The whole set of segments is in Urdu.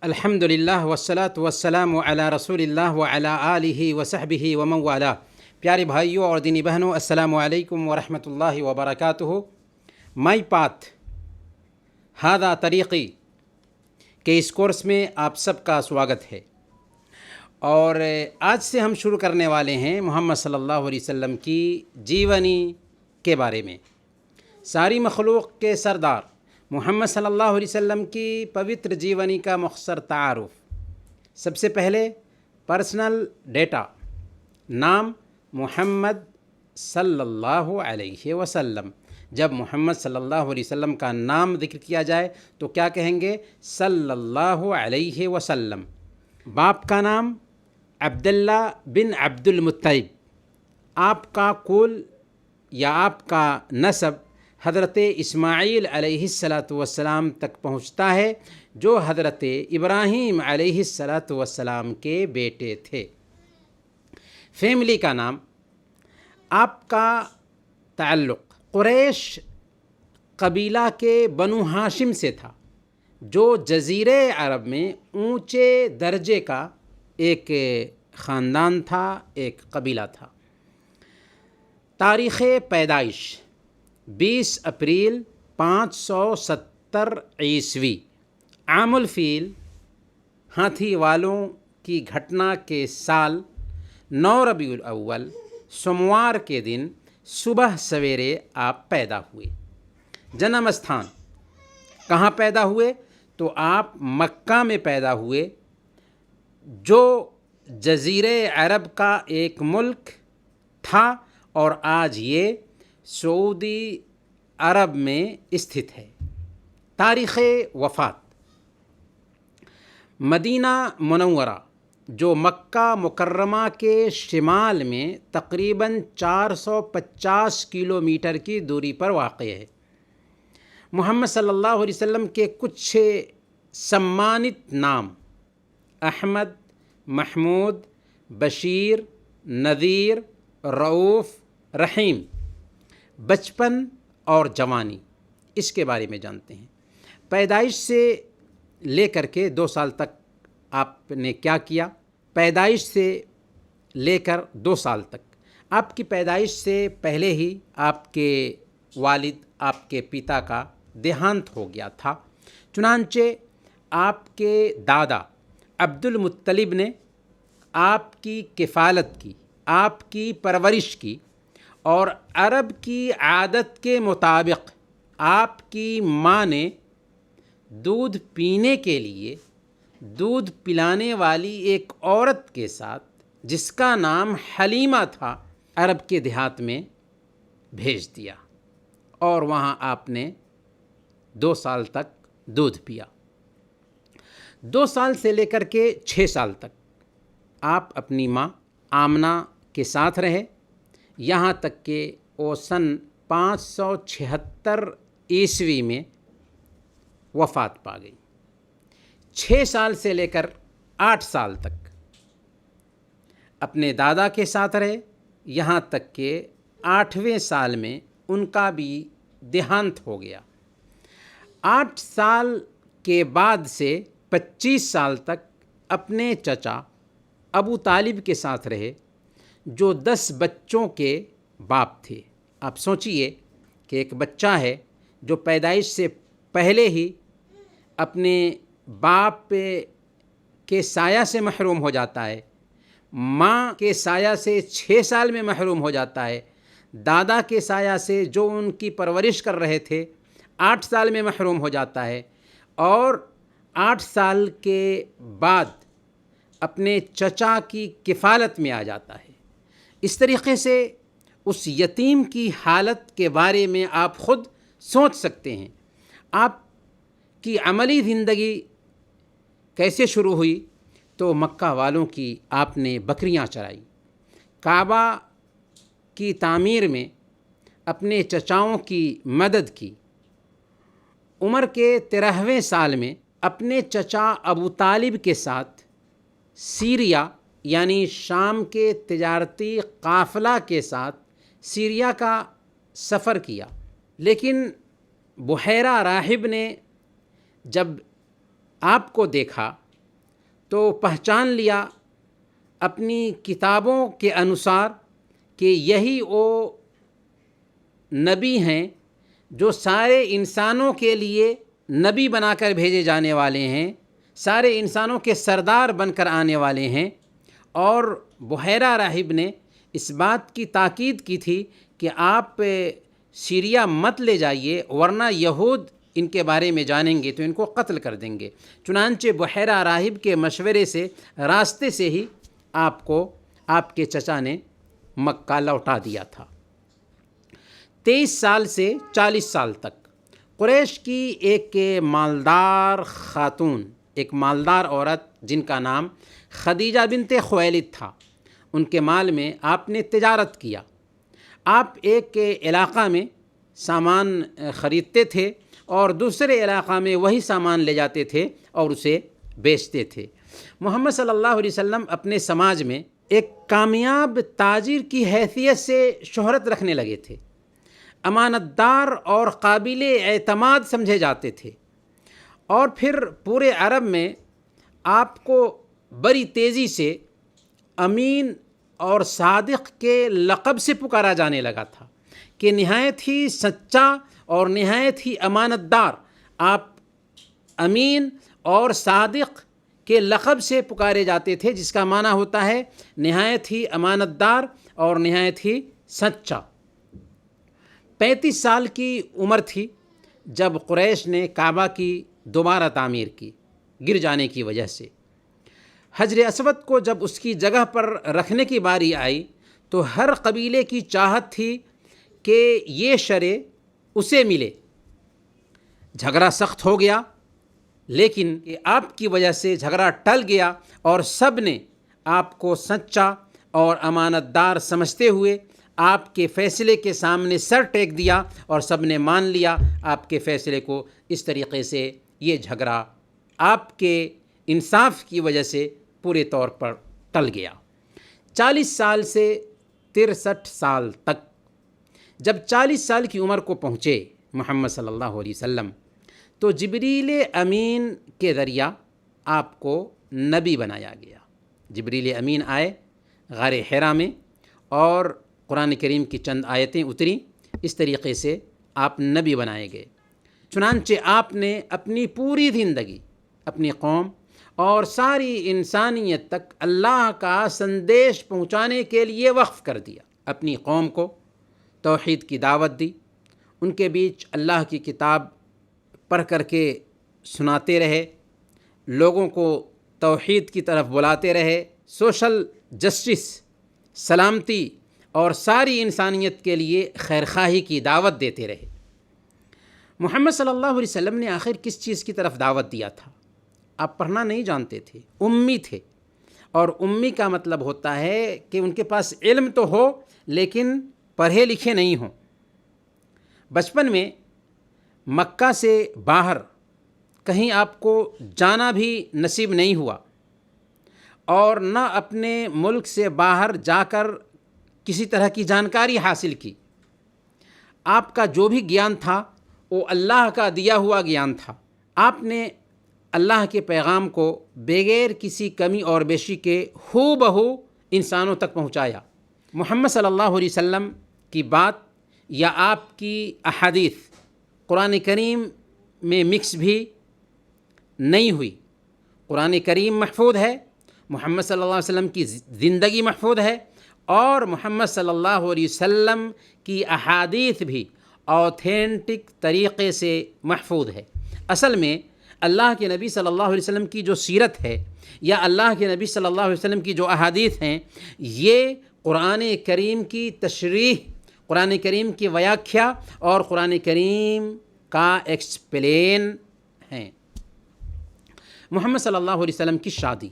الحمدللہ والصلاۃ والسلام علی رسول اللہ وعلی آلہ وصحبہ ومن والہ۔ پیارے بھائیوں اور دینی بہنوں، السلام علیکم ورحمۃ اللہ وبرکاتہ۔ مائی پاتھ ہذا طریقی کے اس کورس میں آپ سب کا سواگت ہے، اور آج سے ہم شروع کرنے والے ہیں محمد صلی اللہ علیہ وسلم کی جیونی کے بارے میں۔ ساری مخلوق کے سردار محمد صلی اللہ علیہ وسلم کی پوتر جیونی کا مختصر تعارف۔ سب سے پہلے پرسنل ڈیٹا، نام محمد صلی اللہ علیہ وسلم۔ جب محمد صلی اللہ علیہ وسلم کا نام ذکر کیا جائے تو کیا کہیں گے؟ صلی اللہ علیہ وسلم۔ باپ کا نام عبداللہ بن عبد المطلب۔ آپ کا کل یا آپ کا نسب حضرت اسماعیل علیہ السلام تک پہنچتا ہے، جو حضرت ابراہیم علیہ السلام کے بیٹے تھے۔ فیملی کا نام، آپ کا تعلق قریش قبیلہ کے بنو ہاشم سے تھا، جو جزیرہ عرب میں اونچے درجے کا ایک خاندان تھا، ایک قبیلہ تھا۔ تاریخ پیدائش 20 اپریل 570 عیسوی۔ عام الفیل ہاتھی والوں کی گھٹنا کے سال 9 ربیع الاول سوموار کے دن صبح سویرے آپ پیدا ہوئے۔ جنم استھان کہاں پیدا ہوئے؟ تو آپ مکہ میں پیدا ہوئے، جو جزیرہ عرب کا ایک ملک تھا اور آج یہ سعودی عرب میں استھت ہے۔ تاریخ وفات مدینہ منورہ، جو مکہ مکرمہ کے شمال میں تقریباً 450 کلومیٹر کی دوری پر واقع ہے۔ محمد صلی اللہ علیہ وسلم کے کچھ سمانت نام: احمد، محمود، بشیر، نذیر، رؤوف، رحیم۔ بچپن اور جوانی، اس کے بارے میں جانتے ہیں۔ پیدائش سے لے کر کے 2 سال تک آپ نے کیا کیا؟ پیدائش سے لے کر 2 سال تک، آپ کی پیدائش سے پہلے ہی آپ کے والد، آپ کے پتا کا دیہانت ہو گیا تھا۔ چنانچہ آپ کے دادا عبد المطلب نے آپ کی کفالت کی، آپ کی پرورش کی، اور عرب کی عادت کے مطابق آپ کی ماں نے دودھ پینے کے لیے دودھ پلانے والی ایک عورت کے ساتھ، جس کا نام حلیمہ تھا، عرب کے دیہات میں بھیج دیا، اور وہاں آپ نے 2 سال تک دودھ پیا۔ 2 سال سے لے کر کے 6 سال تک آپ اپنی ماں آمنہ کے ساتھ رہے، یہاں تک کہ وہ سن 576 عیسوی میں وفات پا گئی۔ 6 سال سے لے کر 8 سال تک اپنے دادا کے ساتھ رہے، یہاں تک کہ 8ویں سال میں ان کا بھی دیہانت ہو گیا۔ 8 سال کے بعد سے 25 سال تک اپنے چچا ابو طالب کے ساتھ رہے، جو 10 بچوں کے باپ تھے۔ آپ سوچئے کہ ایک بچہ ہے جو پیدائش سے پہلے ہی اپنے باپ کے سایہ سے محروم ہو جاتا ہے، ماں کے سایہ سے 6 سال میں محروم ہو جاتا ہے، دادا کے سایہ سے جو ان کی پرورش کر رہے تھے 8 سال میں محروم ہو جاتا ہے، اور 8 سال کے بعد اپنے چچا کی کفالت میں آ جاتا ہے۔ اس طریقے سے اس یتیم کی حالت کے بارے میں آپ خود سوچ سکتے ہیں۔ آپ کی عملی زندگی کیسے شروع ہوئی؟ تو مکہ والوں کی آپ نے بکریاں چرائی، کعبہ کی تعمیر میں اپنے چچاؤں کی مدد کی۔ عمر کے 13ویں سال میں اپنے چچا ابو طالب کے ساتھ سیریا یعنی شام کے تجارتی قافلہ کے ساتھ سیریا کا سفر کیا، لیکن بحیرہ راہب نے جب آپ کو دیکھا تو پہچان لیا اپنی کتابوں کے انوسار کہ یہی وہ نبی ہیں جو سارے انسانوں کے لیے نبی بنا کر بھیجے جانے والے ہیں، سارے انسانوں کے سردار بن کر آنے والے ہیں۔ اور بحیرہ راہب نے اس بات کی تاکید کی تھی کہ آپ سیریا مت لے جائیے، ورنہ یہود ان کے بارے میں جانیں گے تو ان کو قتل کر دیں گے۔ چنانچہ بحیرہ راہب کے مشورے سے راستے سے ہی آپ کو آپ کے چچا نے مکہ لوٹا دیا تھا۔ 23 سال سے 40 سال تک قریش کی ایک مالدار خاتون، ایک مالدار عورت جن کا نام خدیجہ بنت خویلد تھا، ان کے مال میں آپ نے تجارت کیا۔ آپ ایک علاقہ میں سامان خریدتے تھے اور دوسرے علاقہ میں وہی سامان لے جاتے تھے اور اسے بیچتے تھے۔ محمد صلی اللہ علیہ وسلم اپنے سماج میں ایک کامیاب تاجر کی حیثیت سے شہرت رکھنے لگے تھے، امانت دار اور قابل اعتماد سمجھے جاتے تھے، اور پھر پورے عرب میں آپ کو بڑی تیزی سے امین اور صادق کے لقب سے پکارا جانے لگا تھا کہ نہایت ہی سچا اور نہایت ہی امانت دار آپ امین اور صادق کے لقب سے پکارے جاتے تھے، جس کا معنی ہوتا ہے نہایت ہی امانت دار اور نہایت ہی سچا۔ 35 سال کی عمر تھی جب قریش نے کعبہ کی دوبارہ تعمیر کی، گر جانے کی وجہ سے۔ حجر اسود کو جب اس کی جگہ پر رکھنے کی باری آئی تو ہر قبیلے کی چاہت تھی کہ یہ شرع اسے ملے۔ جھگڑا سخت ہو گیا، لیکن آپ کی وجہ سے جھگڑا ٹل گیا اور سب نے آپ کو سچا اور امانت دار سمجھتے ہوئے آپ کے فیصلے کے سامنے سر ٹیک دیا اور سب نے مان لیا آپ کے فیصلے کو۔ اس طریقے سے یہ جھگڑا آپ کے انصاف کی وجہ سے پورے طور پر ٹل گیا۔ 40 سال سے 63 سال تک جب 40 سال کی عمر کو پہنچے محمد صلی اللہ علیہ وسلم تو جبریل امین کے ذریعہ آپ کو نبی بنایا گیا۔ جبریل امین آئے غار حرا میں اور قرآن کریم کی چند آیتیں اتریں، اس طریقے سے آپ نبی بنائے گئے۔ چنانچہ آپ نے اپنی پوری زندگی اپنی قوم اور ساری انسانیت تک اللہ کا سندیش پہنچانے کے لیے وقف کر دیا۔ اپنی قوم کو توحید کی دعوت دی، ان کے بیچ اللہ کی کتاب پڑھ کر کے سناتے رہے، لوگوں کو توحید کی طرف بلاتے رہے، سوشل جسٹس، سلامتی اور ساری انسانیت کے لیے خیرخواہی کی دعوت دیتے رہے۔ محمد صلی اللہ علیہ وسلم نے آخر کس چیز کی طرف دعوت دیا تھا؟ آپ پڑھنا نہیں جانتے تھے، امی تھے، اور امی کا مطلب ہوتا ہے کہ ان کے پاس علم تو ہو لیکن پڑھے لکھے نہیں ہوں۔ بچپن میں مکہ سے باہر کہیں آپ کو جانا بھی نصیب نہیں ہوا اور نہ اپنے ملک سے باہر جا کر کسی طرح کی جانکاری حاصل کی۔ آپ کا جو بھی گیان تھا وہ اللہ کا دیا ہوا گیان تھا۔ آپ نے اللہ کے پیغام کو بغیر کسی کمی اور بیشی کے ہو بہو انسانوں تک پہنچایا۔ محمد صلی اللہ علیہ وسلم کی بات یا آپ کی احادیث قرآن کریم میں مکس بھی نہیں ہوئی۔ قرآن کریم محفوظ ہے، محمد صلی اللہ علیہ وسلم کی زندگی محفوظ ہے، اور محمد صلی اللہ علیہ وسلم کی احادیث بھی اوتھینٹک طریقے سے محفوظ ہے۔ اصل میں اللہ کے نبی صلی اللہ علیہ وسلم کی جو سیرت ہے یا اللہ کے نبی صلی اللہ علیہ وسلم کی جو احادیث ہیں، یہ قرآن کریم کی تشریح، قرآن کریم کی ویاکھیا اور قرآن کریم کا ایکسپلین ہیں۔ محمد صلی اللہ علیہ وسلم کی شادی۔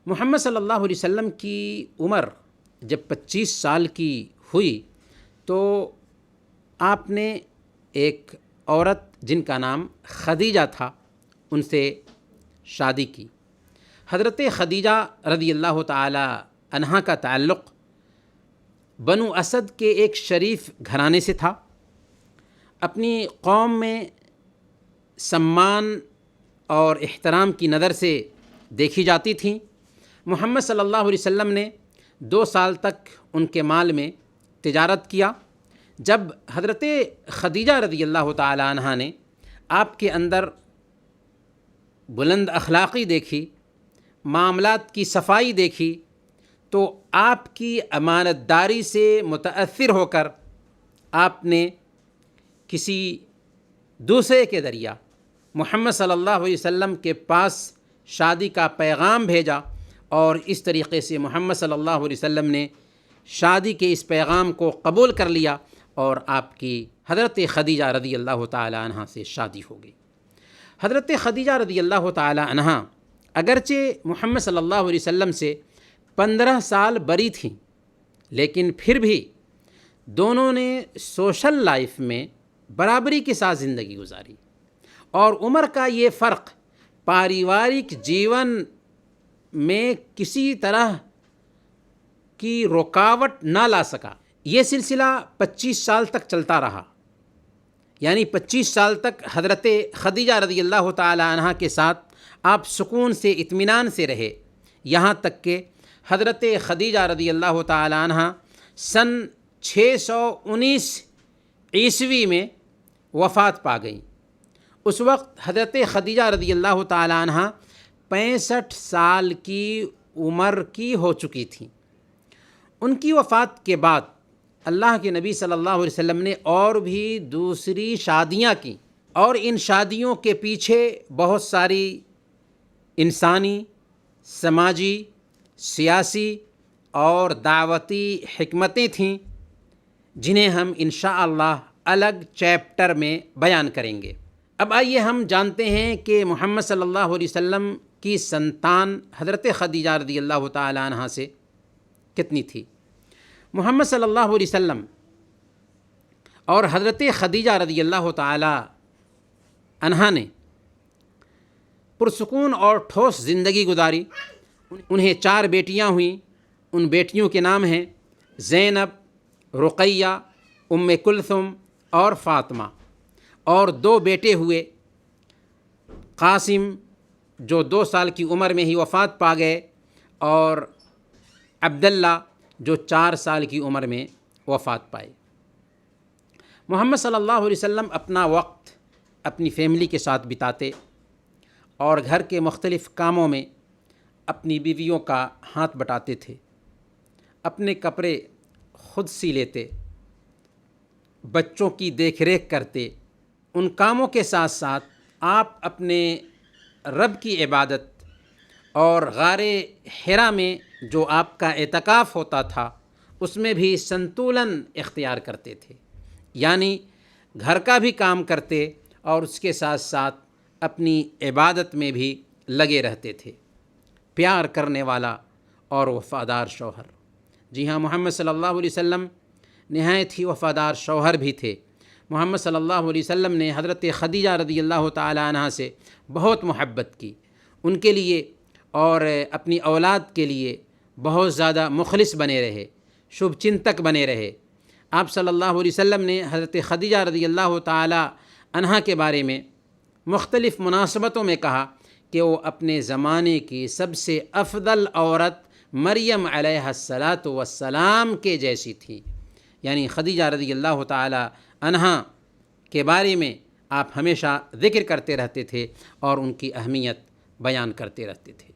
محمد صلی اللہ علیہ وسلم کی عمر جب 25 سال کی ہوئی تو آپ نے ایک عورت جن کا نام خدیجہ تھا ان سے شادی کی۔ حضرت خدیجہ رضی اللہ تعالی عنہا کا تعلق بنو اسد کے ایک شریف گھرانے سے تھا۔ اپنی قوم میں سمان اور احترام کی نظر سے دیکھی جاتی تھیں۔ محمد صلی اللہ علیہ وسلم نے 2 سال تک ان کے مال میں تجارت کیا۔ جب حضرت خدیجہ رضی اللہ تعالی عنہ نے آپ کے اندر بلند اخلاقی دیکھی، معاملات کی صفائی دیکھی، تو آپ کی امانت داری سے متاثر ہو کر آپ نے کسی دوسرے کے ذریعہ محمد صلی اللہ علیہ وسلم کے پاس شادی کا پیغام بھیجا، اور اس طریقے سے محمد صلی اللہ علیہ وسلم نے شادی کے اس پیغام کو قبول کر لیا، اور آپ کی حضرت خدیجہ رضی اللہ تعالی عنہ سے شادی ہو گئی۔ حضرت خدیجہ رضی اللہ تعالی عنہ اگرچہ محمد صلی اللہ علیہ وسلم سے 15 سال بڑی تھیں، لیکن پھر بھی دونوں نے سوشل لائف میں برابری کے ساتھ زندگی گزاری، اور عمر کا یہ فرق پاریوارک جیون میں کسی طرح کی رکاوٹ نہ لا سکا۔ یہ سلسلہ 25 سال تک چلتا رہا، یعنی 25 سال تک حضرت خدیجہ رضی اللہ تعالی عنہ کے ساتھ آپ سکون سے اطمینان سے رہے، یہاں تک کہ حضرت خدیجہ رضی اللہ تعالی عنہ سن 619 عیسوی میں وفات پا گئیں۔ اس وقت حضرت خدیجہ رضی اللہ تعالی عنہ 65 سال کی عمر کی ہو چکی تھیں۔ ان کی وفات کے بعد اللہ کے نبی صلی اللہ علیہ وسلم نے اور بھی دوسری شادیاں کیں، اور ان شادیوں کے پیچھے بہت ساری انسانی، سماجی، سیاسی اور دعوتی حکمتیں تھیں، جنہیں ہم انشاءاللہ الگ چیپٹر میں بیان کریں گے۔ اب آئیے ہم جانتے ہیں کہ محمد صلی اللہ علیہ وسلم کی سنتان حضرت خدیجہ رضی اللہ تعالی عنہ سے کتنی تھی۔ محمد صلی اللہ علیہ وسلم اور حضرت خدیجہ رضی اللہ تعالی عنہ نے پرسکون اور ٹھوس زندگی گزاری۔ انہیں 4 بیٹیاں ہوئیں۔ ان بیٹیوں کے نام ہیں زینب، رقیہ، ام کلثوم اور فاطمہ، اور 2 بیٹے ہوئے، قاسم جو 2 سال کی عمر میں ہی وفات پا گئے، اور عبداللہ جو 4 سال کی عمر میں وفات پائے۔ محمد صلی اللہ علیہ وسلم اپنا وقت اپنی فیملی کے ساتھ بتاتے، اور گھر کے مختلف کاموں میں اپنی بیویوں کا ہاتھ بٹاتے تھے، اپنے کپڑے خود سی لیتے، بچوں کی دیکھ ریکھ کرتے۔ ان کاموں کے ساتھ ساتھ آپ اپنے رب کی عبادت اور غار حرا میں جو آپ کا اعتکاف ہوتا تھا، اس میں بھی سنتولن اختیار کرتے تھے، یعنی گھر کا بھی کام کرتے اور اس کے ساتھ ساتھ اپنی عبادت میں بھی لگے رہتے تھے۔ پیار کرنے والا اور وفادار شوہر۔ جی ہاں، محمد صلی اللہ علیہ وسلم نہایت ہی وفادار شوہر بھی تھے۔ محمد صلی اللہ علیہ وسلم نے حضرت خدیجہ رضی اللہ تعالی عنہ سے بہت محبت کی، ان کے لیے اور اپنی اولاد کے لیے بہت زیادہ مخلص بنے رہے، شبھ چنتک بنے رہے۔ آپ صلی اللہ علیہ وسلم نے حضرت خدیجہ رضی اللہ تعالی عنہ کے بارے میں مختلف مناسبتوں میں کہا کہ وہ اپنے زمانے کی سب سے افضل عورت مریم علیہ السلام کے جیسی تھی، یعنی خدیجہ رضی اللہ تعالی عنہ کے بارے میں آپ ہمیشہ ذکر کرتے رہتے تھے اور ان کی اہمیت بیان کرتے رہتے تھے۔